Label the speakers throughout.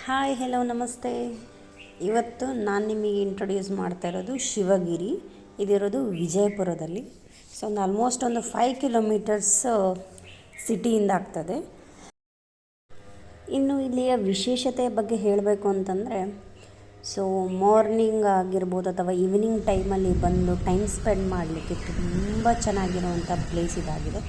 Speaker 1: Hi hello ನಮಸ್ತೆ. ಇವತ್ತು ನಾನು ನಿಮಗೆ ಇಂಟ್ರೊಡ್ಯೂಸ್ ಮಾಡ್ತಾ ಇರೋದು ಶಿವಗಿರಿ. ಇದಿರೋದು ವಿಜಯಪುರದಲ್ಲಿ. ಸೊ ಒಂದು ಆಲ್ಮೋಸ್ಟ್ ಒಂದು 5 ಕಿಲೋಮೀಟರ್ಸ್ ಸಿಟಿಯಿಂದ ಆಗ್ತದೆ. ಇನ್ನು ಇಲ್ಲಿಯ ವಿಶೇಷತೆಯ ಬಗ್ಗೆ ಹೇಳಬೇಕು ಅಂತಂದರೆ, ಸೊ ಮಾರ್ನಿಂಗ್ ಆಗಿರ್ಬೋದು ಅಥವಾ ಈವ್ನಿಂಗ್ ಟೈಮಲ್ಲಿ ಬಂದು ಟೈಮ್ ಸ್ಪೆಂಡ್ ಮಾಡಲಿಕ್ಕೆ ತುಂಬ ಚೆನ್ನಾಗಿರುವಂಥ ಪ್ಲೇಸ್ ಇದಾಗಿದೆ.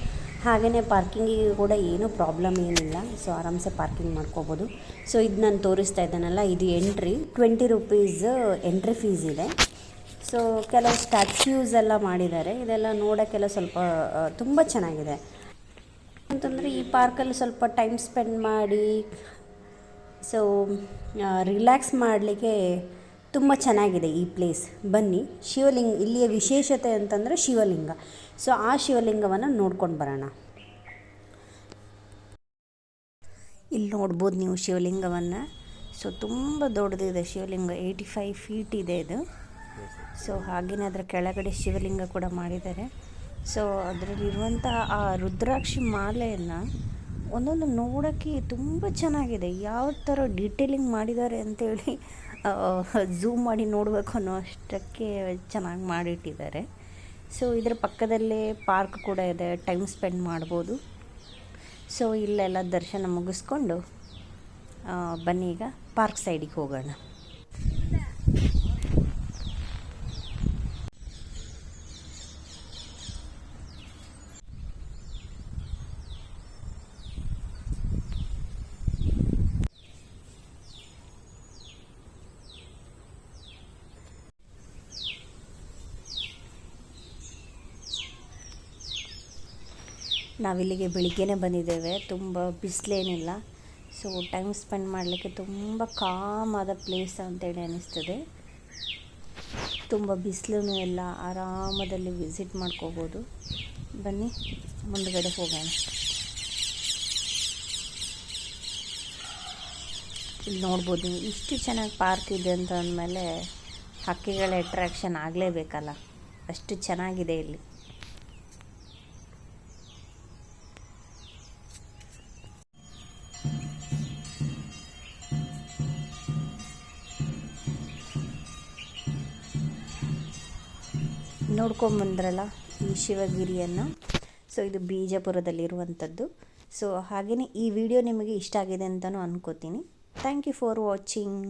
Speaker 1: ಹಾಗೆಯೇ ಪಾರ್ಕಿಂಗಿಗೆ ಕೂಡ ಏನೂ ಪ್ರಾಬ್ಲಮ್ ಏನಿಲ್ಲ. ಸೊ ಆರಾಮ್ಸೆ ಪಾರ್ಕಿಂಗ್ ಮಾಡ್ಕೋಬೋದು. ಸೊ ಇದು ನಾನು ತೋರಿಸ್ತಾ ಇದ್ದಾನಲ್ಲ, ಇದು ಎಂಟ್ರಿ 20 ರುಪೀಸ್ ಎಂಟ್ರಿ ಫೀಸ್ ಇದೆ. ಸೊ ಕೆಲವು ಸ್ಟ್ಯಾಚ್ಯೂಸ್ ಎಲ್ಲ ಮಾಡಿದ್ದಾರೆ. ಇದೆಲ್ಲ ನೋಡೋಕ್ಕೆಲ್ಲ ಸ್ವಲ್ಪ ತುಂಬ ಚೆನ್ನಾಗಿದೆ ಅಂತಂದರೆ, ಈ ಪಾರ್ಕಲ್ಲಿ ಸ್ವಲ್ಪ ಟೈಮ್ ಸ್ಪೆಂಡ್ ಮಾಡಿ ಸೊ ರಿಲ್ಯಾಕ್ಸ್ ಮಾಡಲಿಕ್ಕೆ ತುಂಬ ಚೆನ್ನಾಗಿದೆ ಈ ಪ್ಲೇಸ್. ಬನ್ನಿ. ಇಲ್ಲಿಯ ವಿಶೇಷತೆ ಅಂತಂದರೆ ಶಿವಲಿಂಗ. ಸೊ ಆ ಶಿವಲಿಂಗವನ್ನು ನೋಡ್ಕೊಂಡು ಬರೋಣ. ಇಲ್ಲಿ ನೋಡ್ಬೋದು ನೀವು ಶಿವಲಿಂಗವನ್ನು. ಸೊ ತುಂಬ ದೊಡ್ಡದಿದೆ ಶಿವಲಿಂಗ, 85 ಫೀಟ್ ಇದೆ ಇದು. ಸೊ ಹಾಗೆಯೇ ಅದರ ಕೆಳಗಡೆ ಶಿವಲಿಂಗ ಕೂಡ ಮಾಡಿದ್ದಾರೆ. ಸೊ ಅದರಲ್ಲಿರುವಂತಹ ಆ ರುದ್ರಾಕ್ಷಿ ಮಾಲೆಯನ್ನು ಒಂದೊಂದು ನೋಡೋಕ್ಕೆ ತುಂಬ ಚೆನ್ನಾಗಿದೆ. ಯಾವ ಥರ ಡೀಟೇಲಿಂಗ್ ಮಾಡಿದ್ದಾರೆ ಅಂತೇಳಿ ಝೂಮ್ ಮಾಡಿ ನೋಡಬೇಕು ಅನ್ನೋ ಅಷ್ಟಕ್ಕೆ ಚೆನ್ನಾಗಿ ಮಾಡಿಟ್ಟಿದ್ದಾರೆ. ಸೊ ಇದರ ಪಕ್ಕದಲ್ಲೇ ಪಾರ್ಕ್ ಕೂಡ ಇದೆ, ಟೈಮ್ ಸ್ಪೆಂಡ್ ಮಾಡ್ಬೋದು. ಸೊ ಇಲ್ಲೆಲ್ಲ ದರ್ಶನ ಮುಗಿಸ್ಕೊಂಡು ಬನ್ನಿ ಈಗ ಪಾರ್ಕ್ ಸೈಡಿಗೆ ಹೋಗೋಣ. ನಾವಿಲ್ಲಿಗೆ ಬೆಳಿಗ್ಗೆನೇ ಬಂದಿದ್ದೇವೆ, ತುಂಬ ಬಿಸಿಲೇನಿಲ್ಲ. ಸೊ ಟೈಮ್ ಸ್ಪೆಂಡ್ ಮಾಡಲಿಕ್ಕೆ ತುಂಬ ಕಾಮಾದ ಪ್ಲೇಸ್ ಅಂತೇಳಿ ಅನ್ನಿಸ್ತದೆ. ತುಂಬ ಬಿಸಿಲೂ ಇಲ್ಲ, ಆರಾಮದಲ್ಲಿ ವಿಸಿಟ್ ಮಾಡ್ಕೋಬೋದು. ಬನ್ನಿ ಮುಂದುಗಡೆ ಹೋಗೋಣ. ಇಲ್ಲಿ ನೋಡ್ಬೋದು ನೀವು, ಇಷ್ಟು ಚೆನ್ನಾಗಿ ಪಾರ್ಕ್ ಇದೆ ಅಂತ ಅಂದಮೇಲೆ ಹಕ್ಕಿಗಳ ಅಟ್ರಾಕ್ಷನ್ ಆಗಲೇಬೇಕಲ್ಲ, ಅಷ್ಟು ಚೆನ್ನಾಗಿದೆ ಇಲ್ಲಿ. ನೋಡ್ಕೊಂಬಂದ್ರಲ್ಲ ಈ ಶಿವಗಿರಿಯನ್ನು. ಸೊ ಇದು ಬಿಜಾಪುರದಲ್ಲಿರುವಂಥದ್ದು. ಸೊ ಹಾಗೆಯೇ ಈ ವಿಡಿಯೋ ನಿಮಗೆ ಇಷ್ಟ ಆಗಿದೆ ಅಂತಲೂ ಅಂದ್ಕೋತೀನಿ. Thank you for watching.